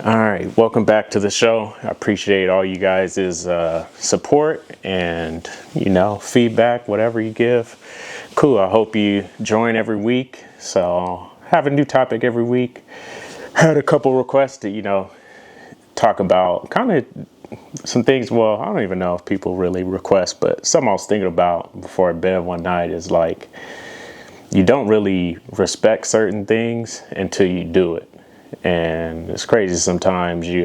All right, welcome back to the show. I appreciate all you guys' support and feedback, whatever you give. Cool. I hope you join every week. So have a new topic every week. Had a couple requests to talk about kind of some things. Well, I don't even know if people really request, but something I was thinking about before bed one night is like you don't really respect certain things until you do it. And it's crazy sometimes you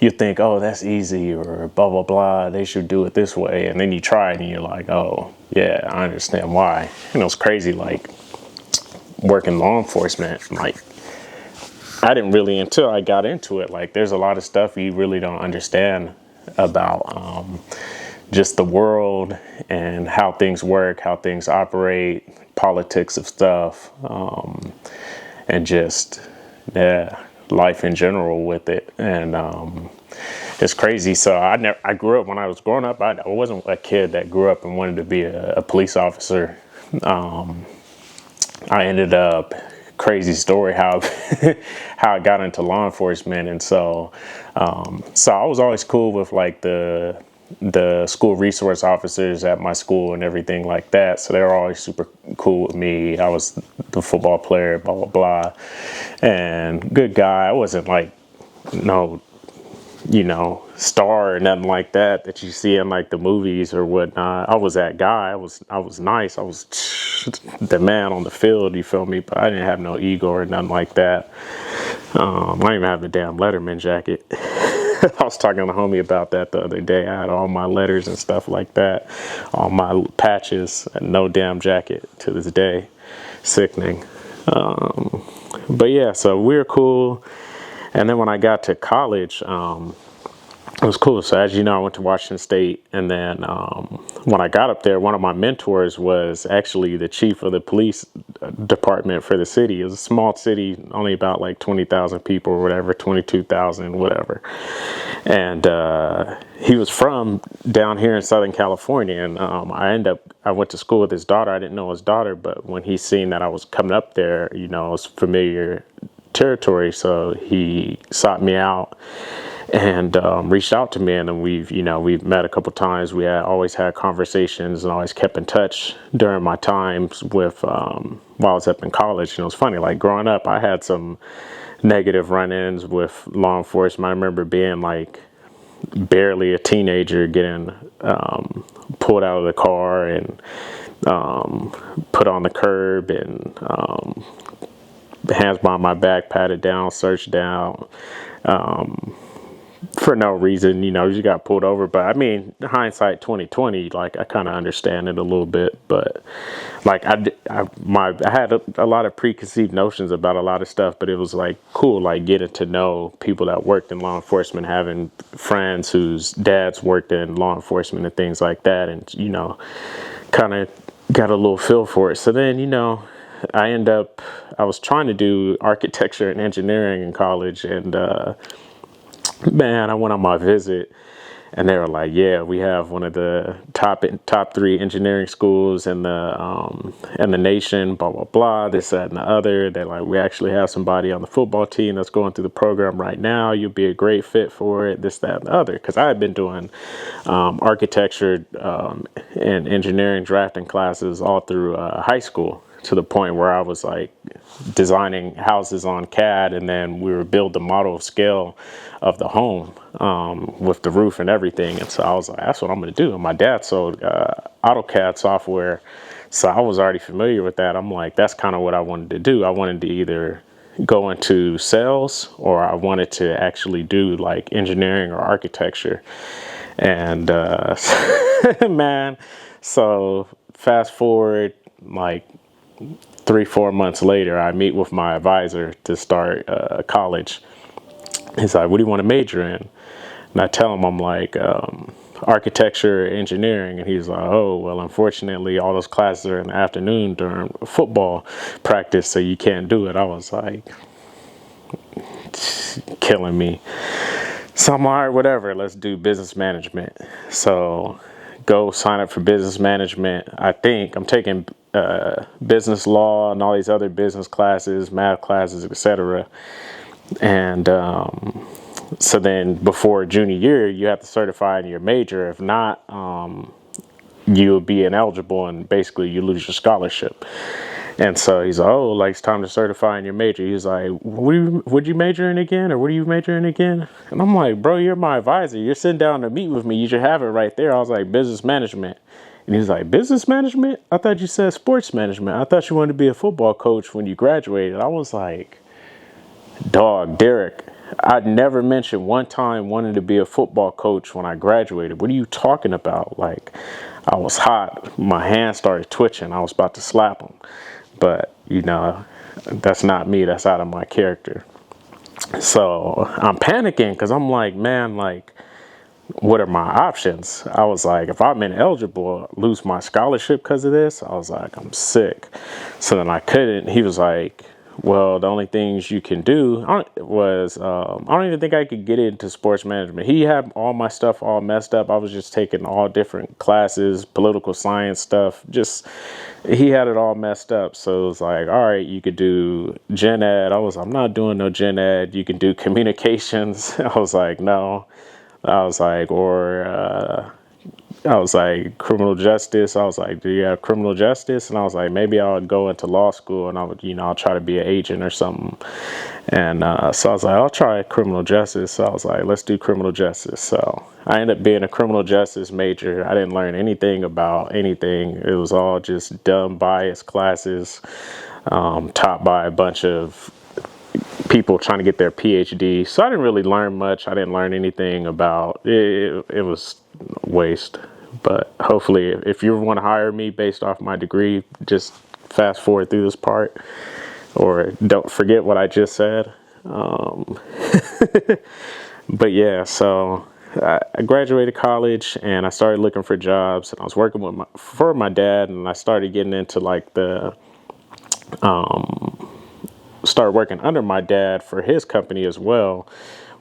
think, oh, that's easy, or blah blah blah, they should do it this way, and then you try it and you're like, oh yeah, I understand why. It's crazy, like working law enforcement, like I didn't really, until I got into it, like there's a lot of stuff you really don't understand about just the world and how things work, how things operate, politics of stuff, and just life in general with it. And it's crazy. So I grew up, when I was growing up, I wasn't a kid that grew up and wanted to be a police officer. I ended up, crazy story how how I got into law enforcement. And so I was always cool with like the school resource officers at my school and everything like that. So they were always super cool with me. I was the football player, blah, blah, blah. And good guy. I wasn't like no, star or nothing like that you see in like the movies or whatnot. I was that guy. I was nice. I was the man on the field, you feel me? But I didn't have no ego or nothing like that. I didn't even have the damn Letterman jacket. I was talking to the homie about that the other day. I had all my letters and stuff like that, all my patches, and no damn jacket to this day. Sickening. But yeah, so we were cool. And then when I got to college, it was cool. So as you know, I went to Washington State, and then when I got up there, one of my mentors was actually the chief of the police department for the city. It was a small city, only about like 20,000 people or whatever, 22,000, whatever. And he was from down here in Southern California, and I went to school with his daughter. I didn't know his daughter, but when he seen that I was coming up there, it was familiar territory, so he sought me out and reached out to me, and then we've met a couple times. We had always had conversations and always kept in touch during my times with while I was up in college. It was funny, like growing up, I had some negative run-ins with law enforcement. I remember being like barely a teenager, getting pulled out of the car and put on the curb, and hands behind my back, patted down, searched down, for no reason. You just got pulled over. But I mean, hindsight 2020, like I kind of understand it a little bit. But like I had a lot of preconceived notions about a lot of stuff, but it was like cool, like getting to know people that worked in law enforcement, having friends whose dads worked in law enforcement and things like that, and kind of got a little feel for it. So then I was trying to do architecture and engineering in college, and man, I went on my visit, and they were like, "Yeah, we have one of the top 3 engineering schools in the nation, blah blah blah, this, that, and the other." They're like, "We actually have somebody on the football team that's going through the program right now. You'll be a great fit for it, this, that, and the other." Because I had been doing architecture and engineering drafting classes all through high school, to the point where I was like designing houses on CAD, and then we would build the model scale of the home with the roof and everything. And so I was like, that's what I'm going to do. And my dad sold AutoCAD software, so I was already familiar with that. I'm like, that's kind of what I wanted to do. I wanted to either go into sales, or I wanted to actually do like engineering or architecture. And man, so fast forward like 3-4 months later, I meet with my advisor to start college. He's like, "What do you want to major in?" And I tell him I'm like, architecture, engineering. And he's like, "Oh, well, unfortunately, all those classes are in the afternoon during football practice, so you can't do it." I was like, killing me. So I'm like, all right, whatever, let's do business management. So go sign up for business management. I think I'm taking business law and all these other business classes, math classes, etc. And so then before junior year, you have to certify in your major. If not, you'll be ineligible and basically you lose your scholarship. And so he's like, oh, like it's time to certify in your major. He's like, would you major in again? Or what are you majoring again? And I'm like, bro, you're my advisor. You're sitting down to meet with me. You should have it right there. I was like, business management. And he's like, business management? I thought you said sports management. I thought you wanted to be a football coach when you graduated. I was like, dog, Derek, I'd never mentioned one time wanting to be a football coach when I graduated. What are you talking about? Like, I was hot. My hand started twitching. I was about to slap him. But, that's not me. That's out of my character. So I'm panicking because I'm like, man, like, what are my options? I was like, if I'm ineligible, lose my scholarship because of this, I was like, I'm sick. So then I couldn't. He was like, well, the only things you can do was, I don't even think I could get into sports management. He had all my stuff all messed up. I was just taking all different classes, political science stuff. He had it all messed up. So it was like, all right, you could do gen ed. I'm not doing no gen ed. You can do communications. I was like, no. I was like, criminal justice. I was like, do you have criminal justice? And I was like, maybe I would go into law school and I'll try to be an agent or something. And so I was like, I'll try criminal justice. So I was like, let's do criminal justice. So I ended up being a criminal justice major. I didn't learn anything about anything. It was all just dumb, biased classes, taught by a bunch of people trying to get their PhD. So I didn't really learn much. I didn't learn anything about it. It was a waste. But hopefully, if you want to hire me based off my degree, just fast forward through this part or don't forget what I just said. But yeah, so I graduated college and I started looking for jobs and I was working for my dad, and I started getting into like started working under my dad for his company as well,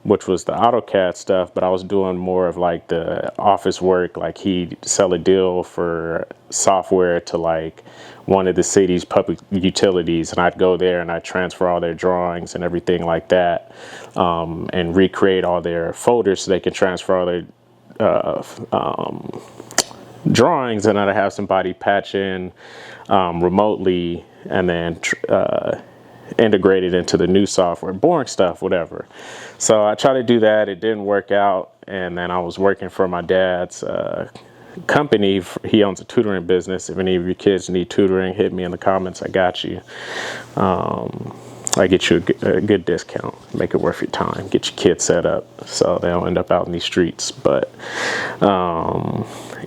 which was the AutoCAD stuff. But I was doing more of like the office work. Like he'd sell a deal for software to like one of the city's public utilities, and I'd go there and I'd transfer all their drawings and everything like that, and recreate all their folders so they can transfer all their drawings, and I'd have somebody patch in remotely and then integrated into the new software. Boring stuff, whatever. So I tried to do that. It didn't work out. And then I was working for my dad's company. He owns a tutoring business. If any of your kids need tutoring, hit me in the comments. I got you. I get you a good discount. Make it worth your time. Get your kids set up so they don't end up out in these streets. But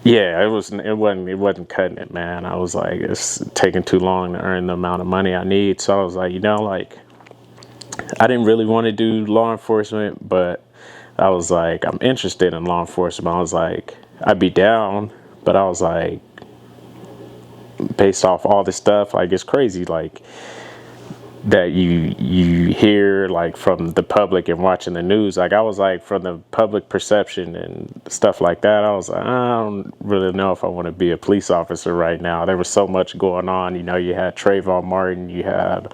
yeah, it wasn't cutting it, man. I was like, it's taking too long to earn the amount of money I need. So I was like, like, I didn't really want to do law enforcement, but I was like, I'm interested in law enforcement. I was like, I'd be down, but I was like, based off all this stuff, like it's crazy, like that you hear like from the public and watching the news. Like I was like, from the public perception and stuff like that, I was like, I don't really know if I want to be a police officer right now. There was so much going on. You had Trayvon Martin, you had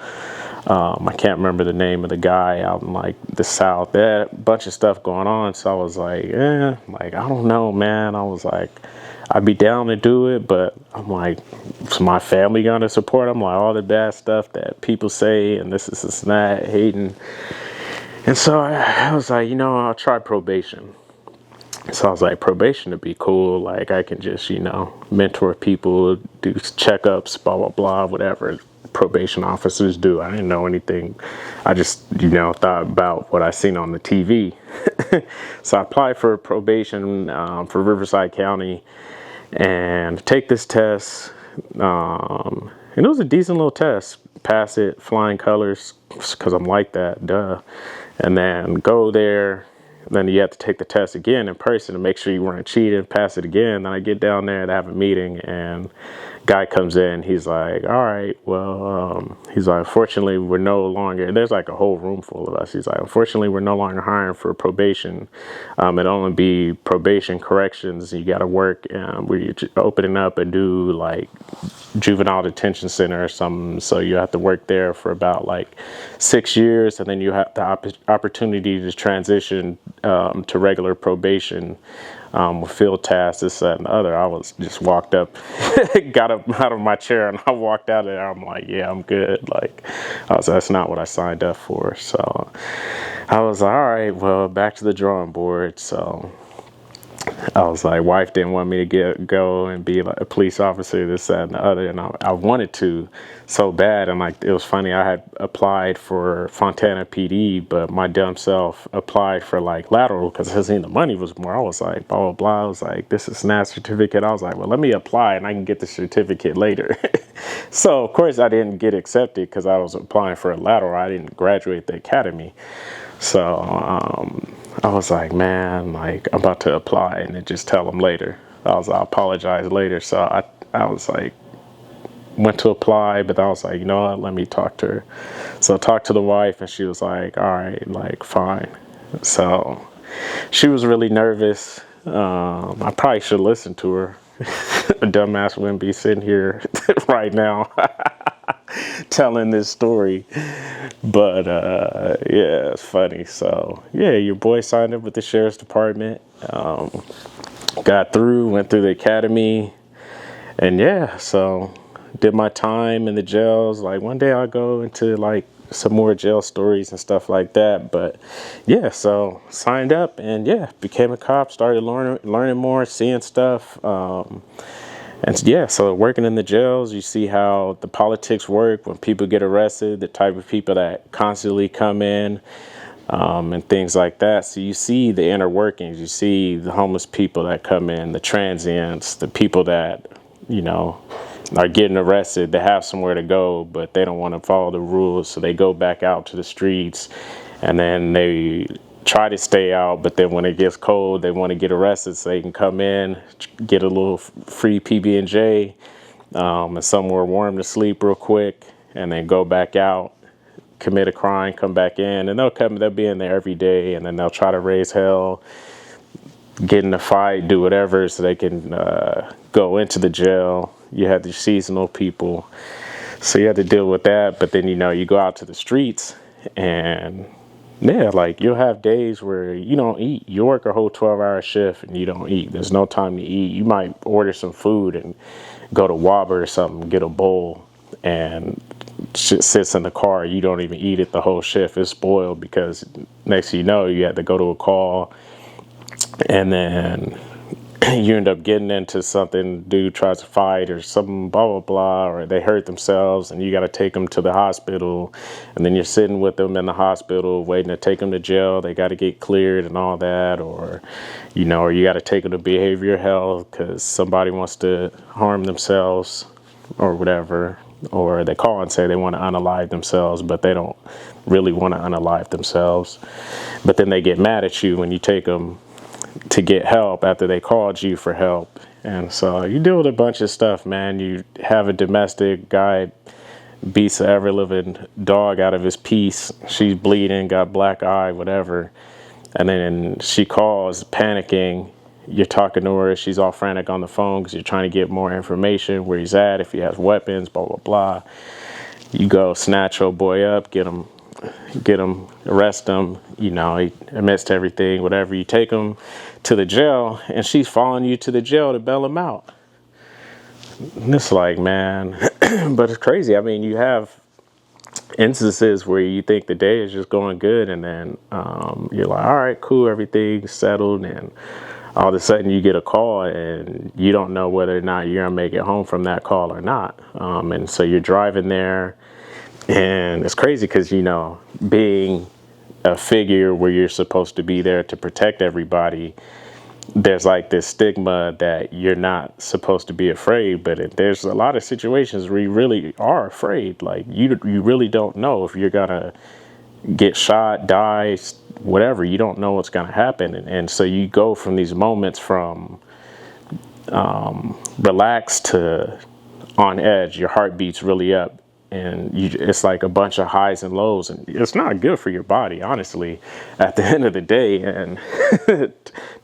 I can't remember the name of the guy out in like the South. There had a bunch of stuff going on. So I was like, like I don't know, man. I was like, I'd be down to do it, but I'm like, is my family gonna support? I'm like, all the bad stuff that people say and this and that, hating. And so I was like, I'll try probation. So I was like, probation would be cool. Like I can just, mentor people, do checkups, blah, blah, blah, whatever probation officers do. I didn't know anything. I just, thought about what I seen on the TV. So I applied for probation for Riverside County and take this test. And it was a decent little test. Pass it, flying colors, because I'm like that, duh. And then go there. Then you have to take the test again in person to make sure you weren't cheating, pass it again. Then I get down there to have a meeting and guy comes in, he's like, all right, well, he's like, unfortunately, we're no longer, and there's like a whole room full of us. He's like, unfortunately, we're no longer hiring for probation. It'd only be probation corrections. You got to work. We're opening up a new like juvenile detention center or something. So you have to work there for about like 6 years, and then you have the opportunity to transition to regular probation. With field tasks, this, that, and the other. I was just walked up, got up out of my chair, and I walked out of there. I'm like, yeah, I'm good. Like, that's not what I signed up for. So I was like, all right, well, back to the drawing board. So I was like, wife didn't want me to go and be like a police officer, this, that, and the other. And I wanted to so bad. And like, it was funny. I had applied for Fontana PD, but my dumb self applied for like lateral because I seen the money was more. I was like, blah, blah, blah. I was like, this is SNAP certificate. I was like, well, let me apply and I can get the certificate later. So of course I didn't get accepted because I was applying for a lateral. I didn't graduate the academy. So, I was like, man, like I'm about to apply and then just tell them later. I'll apologize later. So I was like, went to apply, but I was like, you know what, let me talk to her. So I talked to the wife and she was like, all right, like fine. So she was really nervous. I probably should listen to her. A dumbass wouldn't be sitting here right now telling this story. But yeah, it's funny. So yeah, your boy signed up with the sheriff's department, got through, went through the academy, and yeah, so did my time in the jails. Like one day I'll go into like some more jail stories and stuff like that. But yeah, so signed up and yeah, became a cop, started learning more, seeing stuff. And yeah, so working in the jails, you see how the politics work when people get arrested, the type of people that constantly come in, and things like that. So you see the inner workings. You see the homeless people that come in, the transients, the people that, you know, are getting arrested. They have somewhere to go, but they don't want to follow the rules. So they go back out to the streets and then they try to stay out, but then when it gets cold, they want to get arrested so they can come in, get a little free PB&J, and somewhere warm to sleep real quick, and then go back out, commit a crime, come back in, and they'll be in there every day, and then they'll try to raise hell, get in a fight, do whatever, so they can go into the jail. You have the seasonal people, so you have to deal with that. But then, you know, you go out to the streets and yeah, like you'll have days where you don't eat. You work a whole 12-hour shift and you don't eat. There's no time to eat. You might order some food and go to Whopper or something, get a bowl, and shit sits in the car. You don't even eat it the whole shift. It's spoiled because next thing you know, you had to go to a call, and then you end up getting into something, dude tries to fight or something, blah, blah, blah, or they hurt themselves and you got to take them to the hospital, and then you're sitting with them in the hospital waiting to take them to jail. They got to get cleared and all that, or, you know, or you got to take them to behavioral health because somebody wants to harm themselves or whatever, or they call and say they want to unalive themselves, but they don't really want to unalive themselves. But then they get mad at you when you take them to get help after they called you for help. And so you deal with a bunch of stuff, man. You have a domestic guy beats the ever living dog out of his piece. She's bleeding, got black eye, whatever. And then she calls panicking. You're talking to her. She's all frantic on the phone because you're trying to get more information, where he's at, if he has weapons, blah, blah, blah. You go snatch old boy up, get him, arrest him. You know, he admits to everything, whatever. You take him to the jail, and she's following you to the jail to bail him out. And it's like, man, but it's crazy. I mean, you have instances where you think the day is just going good, and then you're like, all right, cool, everything's settled, and all of a sudden you get a call, and you don't know whether or not you're gonna make it home from that call or not. And so you're driving there, and it's crazy because, you know, being a figure where you're supposed to be there to protect everybody, there's like this stigma that you're not supposed to be afraid. But there's a lot of situations where you really are afraid. Like you really don't know if you're gonna get shot, die, whatever. You don't know what's gonna happen, and so you go from these moments from relaxed to on edge, your heart beats really up, and it's like a bunch of highs and lows, and it's not good for your body, honestly, at the end of the day. And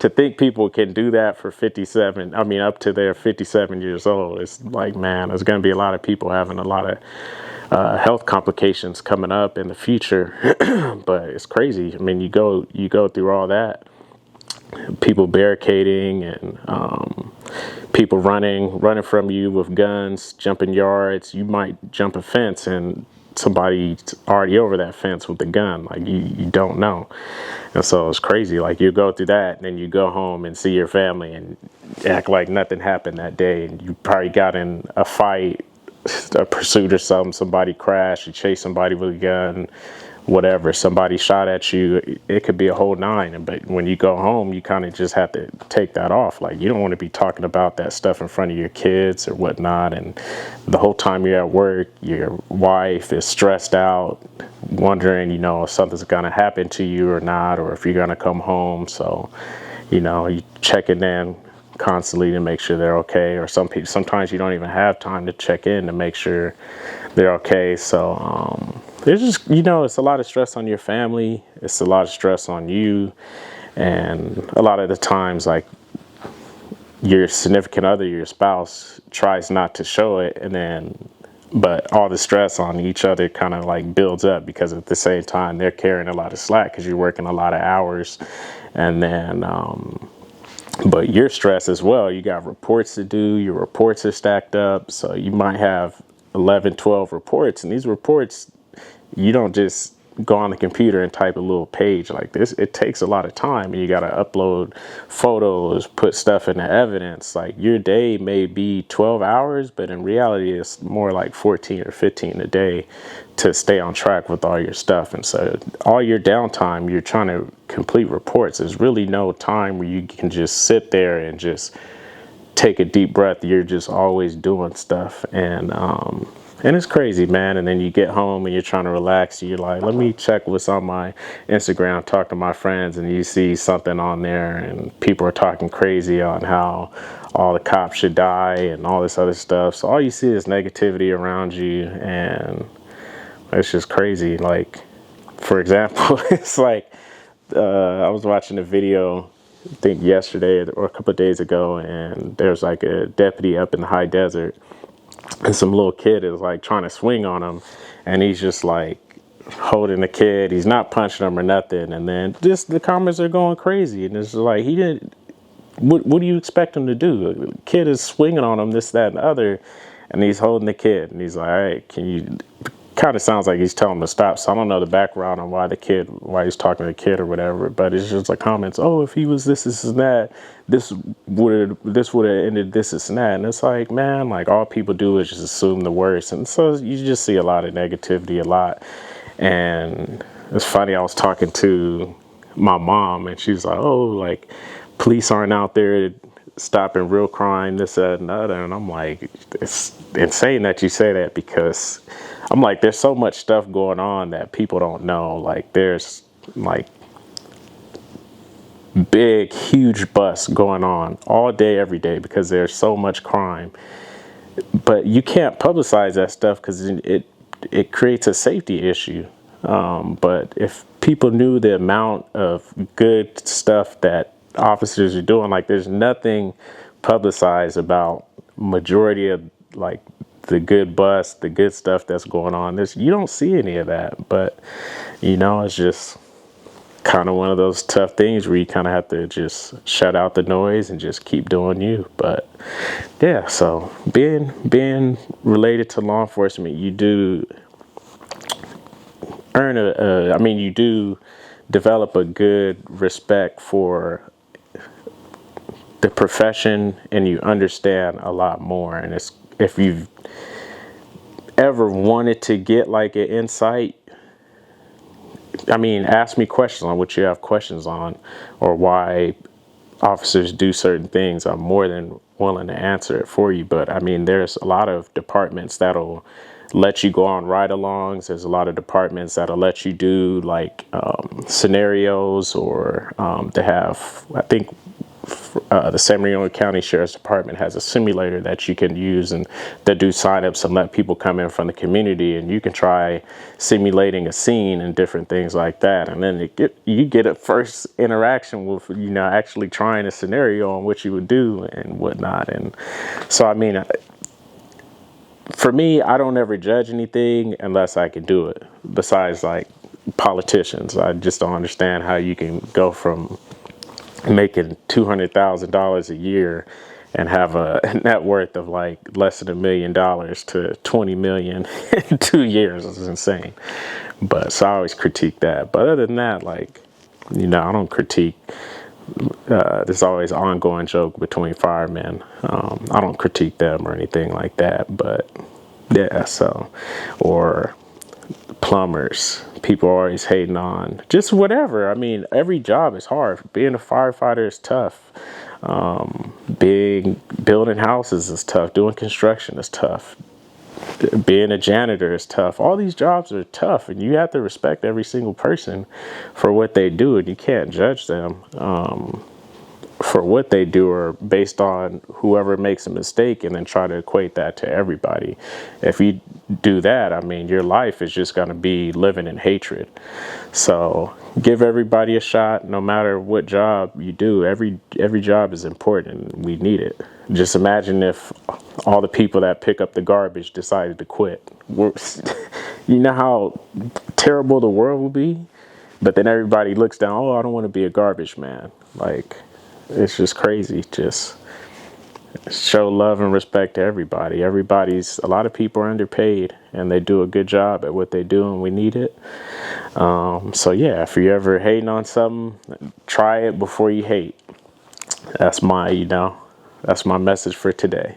to think people can do that for 57, I mean, up to their 57 years old, it's like, man, there's going to be a lot of people having a lot of health complications coming up in the future. But it's crazy. I mean, you go through all that, people barricading, and people running from you with guns, jumping yards. You might jump a fence and somebody's already over that fence with a gun. Like you don't know. And so it's crazy. Like you go through that and then you go home and see your family and act like nothing happened that day. And you probably got in a fight, a pursuit or something. Somebody crashed, you chased somebody with a gun, whatever, somebody shot at you. It could be a whole nine. But when you go home, you kind of just have to take that off. Like you don't want to be talking about that stuff in front of your kids or whatnot. And the whole time you're at work, your wife is stressed out, wondering, if something's going to happen to you or not, or if you're going to come home. So, you checking in constantly to make sure they're okay. Or sometimes you don't even have time to check in to make sure they're okay. So, there's just, it's a lot of stress on your family. It's a lot of stress on you. And a lot of the times, like, your significant other, your spouse, tries not to show it. But all the stress on each other kind of like builds up, because at the same time, they're carrying a lot of slack because you're working a lot of hours. And then, but you're stressed as well. You got reports to do. Your reports are stacked up. So you might have 11, 12 reports. And these reports, you don't just go on the computer and type a little page like this. It takes a lot of time, and you got to upload photos, put stuff into evidence. Like your day may be 12 hours, but in reality, it's more like 14 or 15 a day to stay on track with all your stuff. And so all your downtime, you're trying to complete reports. There's really no time where you can just sit there and just take a deep breath. You're just always doing stuff. And it's crazy, man. And then you get home and you're trying to relax. You're like, let me check what's on my Instagram, talk to my friends, and you see something on there and people are talking crazy on how all the cops should die and all this other stuff. So all you see is negativity around you, and it's just crazy. Like, for example, it's like I was watching a video, I think yesterday or a couple of days ago, and there's like a deputy up in the high desert, and some little kid is like trying to swing on him, and he's just like holding the kid. He's not punching him or nothing. And then just the comments are going crazy, and it's like, he didn't. What do you expect him to do? The kid is swinging on him, this, that, and the other, and he's holding the kid, and he's like, all right, can you? Kind of sounds like he's telling him to stop. So I don't know the background on why he's talking to the kid or whatever, but it's just like comments. Oh, if he was this and that, this would have ended this and that. And it's like, man, like all people do is just assume the worst. And so you just see a lot of negativity a lot. And it's funny, I was talking to my mom, and she's like, oh, like police aren't out there stopping real crime, this, that, and the other. And I'm like, it's insane that you say that, because I'm like, there's so much stuff going on that people don't know. Like there's like big, huge busts going on all day, every day, because there's so much crime. But you can't publicize that stuff because it creates a safety issue. But if people knew the amount of good stuff that officers are doing, like there's nothing publicized about majority of like the good busts, the good stuff that's going on. You don't see any of that. But it's just kind of one of those tough things where you kind of have to just shut out the noise and just keep doing you. But yeah, so being related to law enforcement, you do earn you do develop a good respect for the profession, and you understand a lot more. And it's, if you've ever wanted to get like an insight, ask me questions on what you have questions on, or why officers do certain things. I'm more than willing to answer it for you. But there's a lot of departments that'll let you go on ride-alongs. There's a lot of departments that'll let you do like scenarios, or to have, I think the San Bernardino County Sheriff's Department has a simulator that you can use, and that do signups and let people come in from the community, and you can try simulating a scene and different things like that. And then you get a first interaction with, actually trying a scenario on what you would do and whatnot. And so, I mean, for me, I don't ever judge anything unless I can do it. Besides, like, politicians, I just don't understand how you can go from making $200,000 a year and have a net worth of like less than $1 million to 20 million in 2 years. It's insane. But so I always critique that. But other than that, like, I don't critique. There's always an ongoing joke between firemen. I don't critique them or anything like that. But yeah, so, or plumbers, people are always hating on just whatever. I mean, every job is hard. Being a firefighter is tough. Building houses is tough. Doing construction is tough. Being a janitor is tough. All these jobs are tough, and you have to respect every single person for what they do, and you can't judge them for what they do, or based on whoever makes a mistake and then try to equate that to everybody. If you do that, I mean, your life is just going to be living in hatred. So give everybody a shot, no matter what job you do. Every job is important, and we need it. Just imagine if all the people that pick up the garbage decided to quit. You know how terrible the world will be? But then everybody looks down, oh, I don't want to be a garbage man. Like, it's just crazy. Just show love and respect to everybody. A lot of people are underpaid, and they do a good job at what they do, and we need it. So yeah, if you're ever hating on something, try it before you hate. That's my message for today.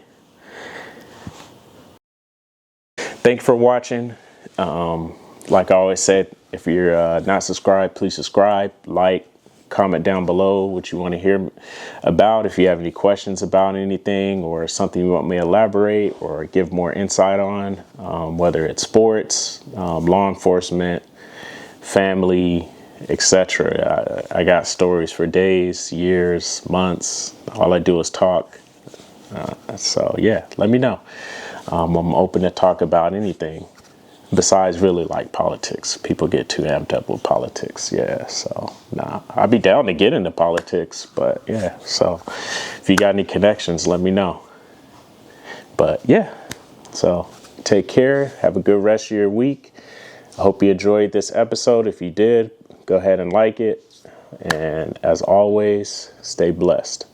Thanks for watching. Like I always said, if you're not subscribed, please subscribe, like, comment down below what you want to hear about. If you have any questions about anything, or something you want me to elaborate or give more insight on, whether it's sports, law enforcement, family, etc. I got stories for days, years, months. All I do is talk. So yeah, let me know. I'm open to talk about anything besides really like politics. People get too amped up with politics. Yeah, so nah, I'd be down to get into politics, but yeah, so if you got any connections, let me know. But yeah, so take care. Have a good rest of your week. I hope you enjoyed this episode. If you did, go ahead and like it. And as always, stay blessed.